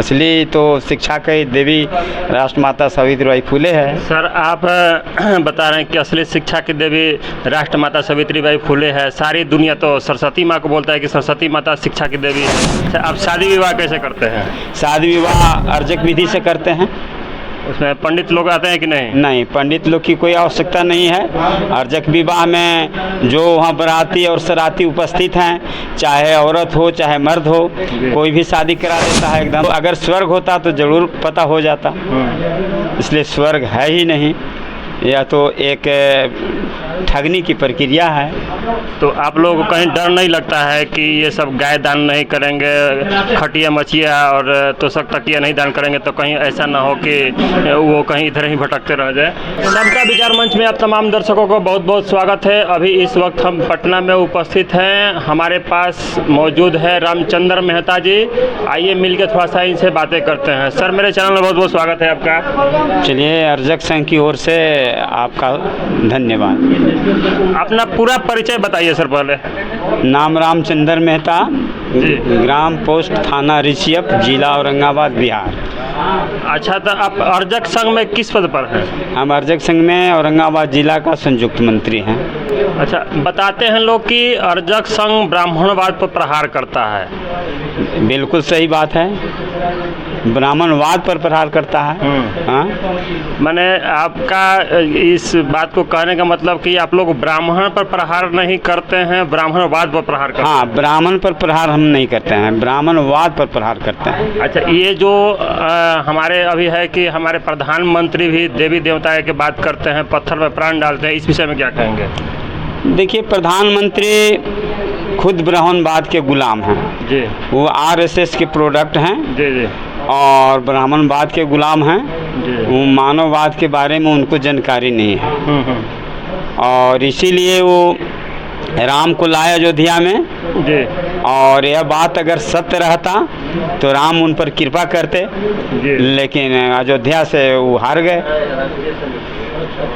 असली तो शिक्षा की देवी राष्ट्रमाता सावित्रीबाई फुले है। सर, आप बता रहे हैं कि असली शिक्षा की देवी राष्ट्रमाता सावित्रीबाई फुले है। सारी दुनिया तो सरस्वती माँ को बोलता है कि सरस्वती माता शिक्षा की देवी है। आप शादी विवाह कैसे करते हैं? शादी विवाह अर्जक विधि से करते हैं। उसमें पंडित लोग आते हैं कि नहीं? नहीं, पंडित लोग की कोई आवश्यकता नहीं है। अर्जक विवाह में जो वहाँ बराती और सराती उपस्थित हैं, चाहे औरत हो चाहे मर्द हो, कोई भी शादी करा देता है एकदम। अगर स्वर्ग होता तो ज़रूर पता हो जाता, इसलिए स्वर्ग है ही नहीं, यह तो एक ठगने की प्रक्रिया है। तो आप लोगों को कहीं डर नहीं लगता है कि ये सब गाय दान नहीं करेंगे, खटिया मचिया और तोशक तकिया नहीं दान करेंगे तो कहीं ऐसा ना हो कि वो कहीं इधर ही भटकते रह जाए? सबका विचार मंच में आप तमाम दर्शकों को बहुत बहुत स्वागत है। अभी इस वक्त हम पटना में उपस्थित हैं। हमारे पास मौजूद है रामचंद्र मेहता जी। आइए मिलकर थोड़ा सा इनसे बातें करते हैं। सर, मेरे चैनल में बहुत बहुत स्वागत है आपका। चलिए, अर्जक संघ की ओर से आपका धन्यवाद। अपना पूरा परिचय बताइए सर पहले। नाम रामचंद्र मेहता, ग्राम पोस्ट थाना रिचियप, जिला औरंगाबाद, बिहार। अच्छा, तो आप अर्जक संघ में किस पद पर हैं? हम अर्जक संघ में औरंगाबाद जिला का संयुक्त मंत्री हैं। अच्छा, बताते हैं लोग कि अर्जक संघ ब्राह्मणवाद पर प्रहार करता है। बिल्कुल सही बात है, ब्राह्मणवाद पर प्रहार करता है। हाँ, मैंने आपका इस बात को कहने का मतलब कि आप लोग ब्राह्मण पर प्रहार नहीं करते हैं, ब्राह्मणवाद पर प्रहार करते हैं। हाँ, ब्राह्मण पर प्रहार हम नहीं करते हैं, ब्राह्मणवाद पर प्रहार करते हैं। अच्छा, ये जो हमारे अभी है कि हमारे प्रधानमंत्री भी देवी देवता की बात करते हैं, पत्थर में प्राण डालते हैं, इस विषय में क्या कहेंगे? देखिए, प्रधानमंत्री खुद ब्राह्मणवाद के गुलाम हैं जी। वो आरएसएस के प्रोडक्ट हैं जी जी। और ब्राह्मणवाद के गुलाम हैं जी। वो मानववाद के बारे में उनको जानकारी नहीं है और इसीलिए वो राम को लाए अयोध्या में जी। और यह बात अगर सत्य रहता तो राम उन पर कृपा करते जी। लेकिन अयोध्या से वो हार गए।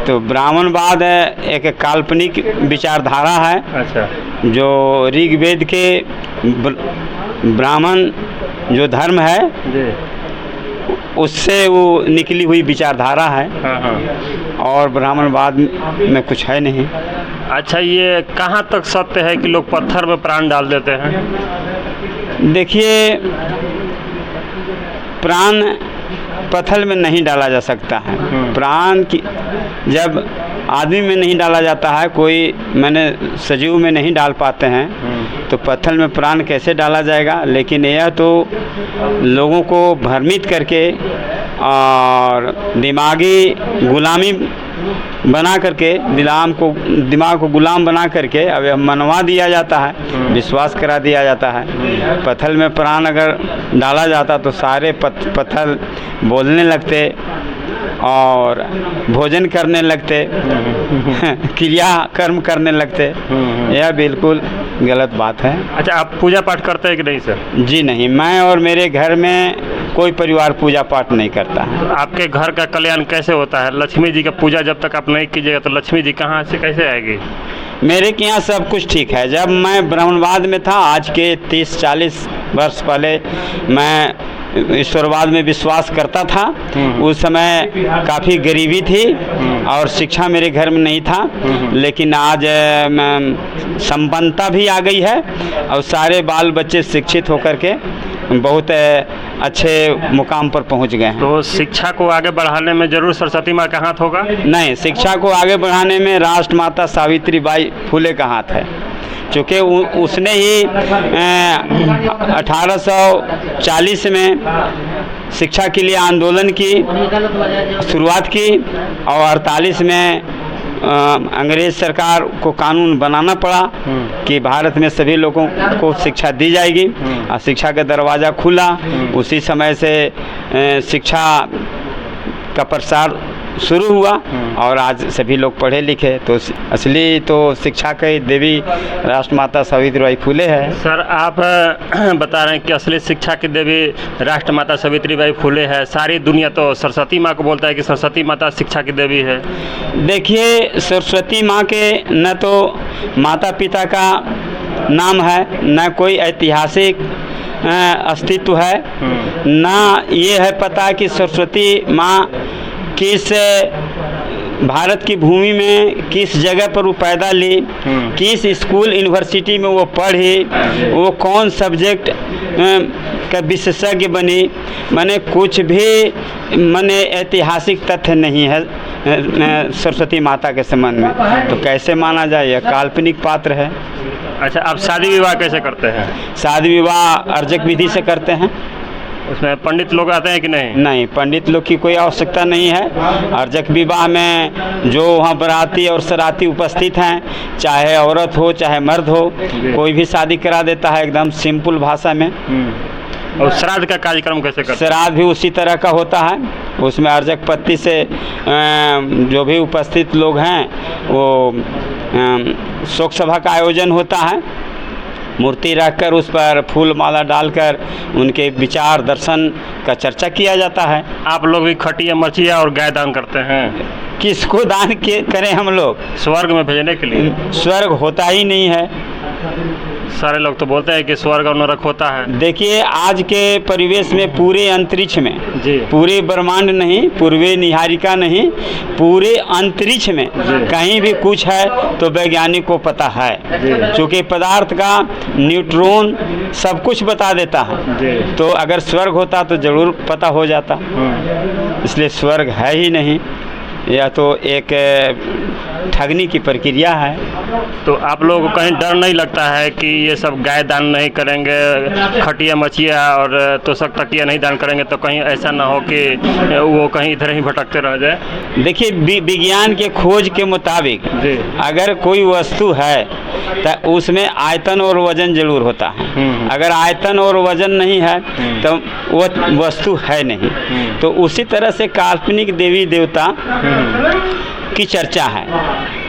तो ब्राह्मणवाद एक काल्पनिक विचारधारा है। अच्छा। जो ऋग्वेद के ब्राह्मण जो धर्म है जी। उससे वो निकली हुई विचारधारा है। हाँ हाँ। और ब्राह्मणवाद में कुछ है नहीं। अच्छा, ये कहाँ तक सत्य है कि लोग पत्थर में प्राण डाल देते हैं? देखिए, प्राण पत्थर में नहीं डाला जा सकता है। प्राण की जब आदमी में नहीं डाला जाता है, कोई मैंने सजीव में नहीं डाल पाते हैं, तो पत्थर में प्राण कैसे डाला जाएगा? लेकिन यह तो लोगों को भ्रमित करके और दिमागी गुलामी बना करके दिमाग को गुलाम बना करके अब मनवा दिया जाता है, विश्वास करा दिया जाता है। पत्थर में प्राण अगर डाला जाता तो सारे पत्थर बोलने लगते और भोजन करने लगते, क्रिया कर्म करने लगते। यह बिल्कुल गलत बात है। अच्छा, आप पूजा पाठ करते हैं कि नहीं सर? जी नहीं, मैं और मेरे घर में कोई परिवार पूजा पाठ नहीं करता है। तो आपके घर का कल्याण कैसे होता है? लक्ष्मी जी का पूजा जब तक आप नहीं कीजिएगा तो लक्ष्मी जी कहाँ से कैसे आएगी? मेरे के यहाँ सब कुछ ठीक है। जब मैं ब्राह्मणवाद में था, आज के 30-40 वर्ष पहले मैं ईश्वरवाद में विश्वास करता था। उस समय काफ़ी गरीबी थी और शिक्षा मेरे घर में नहीं था, लेकिन आज संपन्नता भी आ गई है और सारे बाल बच्चे शिक्षित होकर के बहुत अच्छे मुकाम पर पहुंच गए हैं। तो शिक्षा को आगे बढ़ाने में जरूर सरस्वती माँ का हाथ होगा? नहीं, शिक्षा को आगे बढ़ाने में राष्ट्रमाता सावित्रीबाई फुले का हाथ है, क्योंकि उसने ही 1840 में शिक्षा के लिए आंदोलन की शुरुआत की और 48 में अंग्रेज सरकार को कानून बनाना पड़ा कि भारत में सभी लोगों को शिक्षा दी जाएगी और शिक्षा का दरवाज़ा खुला। उसी समय से शिक्षा का प्रसार शुरू हुआ और आज सभी लोग पढ़े लिखे। तो असली तो शिक्षा की देवी राष्ट्रमाता सावित्रीबाई फुले है। सर, आप बता रहे हैं कि असली शिक्षा की देवी राष्ट्रमाता सावित्रीबाई फुले है। सारी दुनिया तो सरस्वती माँ को बोलता है कि सरस्वती माता शिक्षा की देवी है। देखिए, सरस्वती माँ के न तो माता पिता का नाम है, न कोई ऐतिहासिक अस्तित्व है, ना ये है पता कि सरस्वती माँ किस भारत की भूमि में किस जगह पर वो पैदा ली, किस स्कूल यूनिवर्सिटी में वो पढ़ी, वो कौन सब्जेक्ट का विशेषज्ञ बनी। माने कुछ भी माने ऐतिहासिक तथ्य नहीं है सरस्वती माता के संबंध में, तो कैसे माना जाए, यह काल्पनिक पात्र है। अच्छा, आप शादी विवाह कैसे करते हैं? शादी विवाह अर्जक विधि से करते हैं। उसमें पंडित लोग आते हैं कि नहीं? नहीं, पंडित लोग की कोई आवश्यकता नहीं है। अर्जक विवाह में जो वहाँ बराती और सराती उपस्थित हैं, चाहे औरत हो चाहे मर्द हो, कोई भी शादी करा देता है एकदम सिंपल भाषा में। और श्राद्ध का कार्यक्रम कैसे करते हैं? श्राद्ध भी उसी तरह का होता है। उसमें अर्जक पत्ती से जो भी उपस्थित लोग हैं वो शोक सभा का आयोजन होता है। मूर्ति रखकर उस पर फूल माला डालकर उनके विचार दर्शन का चर्चा किया जाता है। आप लोग भी खटिया मछिया और गाय दान करते हैं? किसको दान करें हम लोग? स्वर्ग में भेजने के लिए। स्वर्ग होता ही नहीं है। सारे लोग तो बोलते हैं कि स्वर्ग और नरक होता है। देखिए, आज के परिवेश में पूरे अंतरिक्ष में जी, पूरे ब्रह्मांड नहीं, पूर्वी निहारिका नहीं, पूरे अंतरिक्ष में कहीं भी कुछ है तो वैज्ञानिक को पता है, क्योंकि पदार्थ का न्यूट्रॉन सब कुछ बता देता है। तो अगर स्वर्ग होता तो जरूर पता हो जाता। इसलिए स्वर्ग है ही नहीं, यह तो एक ठगने की प्रक्रिया है। तो आप लोगों को कहीं डर नहीं लगता है कि ये सब गाय दान नहीं करेंगे, खटिया मछिया और तोशक तकिया नहीं दान करेंगे तो कहीं ऐसा ना हो कि वो कहीं इधर ही भटकते रह जाए? देखिए, विज्ञान के खोज के मुताबिक अगर कोई वस्तु है तो उसमें आयतन और वजन जरूर होता है। अगर आयतन और वजन नहीं है तो वो वस्तु है नहीं। तो उसी तरह से काल्पनिक देवी देवता की चर्चा है।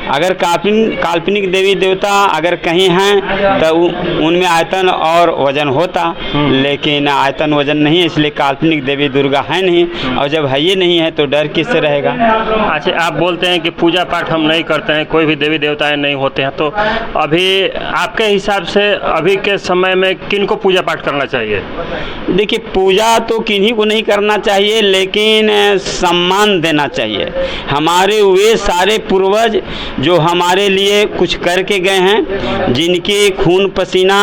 अगर काल्पनिक देवी देवता अगर कहीं हैं तो उनमें आयतन और वजन होता, लेकिन आयतन वजन नहीं है, इसलिए काल्पनिक देवी दुर्गा है नहीं। और जब है ये नहीं है तो डर किससे रहेगा? अच्छा, आप बोलते हैं कि पूजा पाठ हम नहीं करते हैं, कोई भी देवी देवताएं नहीं होते हैं, तो अभी आपके हिसाब से अभी के समय में किन को पूजा पाठ करना चाहिए? देखिए, पूजा तो किन्हीं को नहीं करना चाहिए, लेकिन सम्मान देना चाहिए। हमारे वे सारे पूर्वज जो हमारे लिए कुछ करके गए हैं, जिनके खून पसीना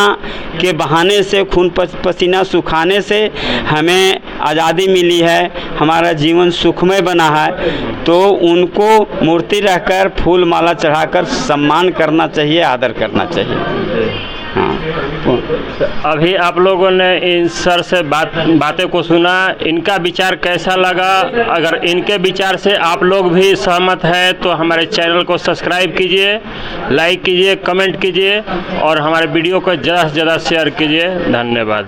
के बहाने से, खून पसीना सुखाने से हमें आज़ादी मिली है, हमारा जीवन सुखमय बना है, तो उनको मूर्ति रखकर फूल माला चढ़ाकर सम्मान करना चाहिए, आदर करना चाहिए। हाँ, अभी आप लोगों ने इन सर से बातें को सुना, इनका विचार कैसा लगा? अगर इनके विचार से आप लोग भी सहमत हैं तो हमारे चैनल को सब्सक्राइब कीजिए, लाइक कीजिए, कमेंट कीजिए और हमारे वीडियो को ज़्यादा से ज़्यादा शेयर कीजिए। धन्यवाद।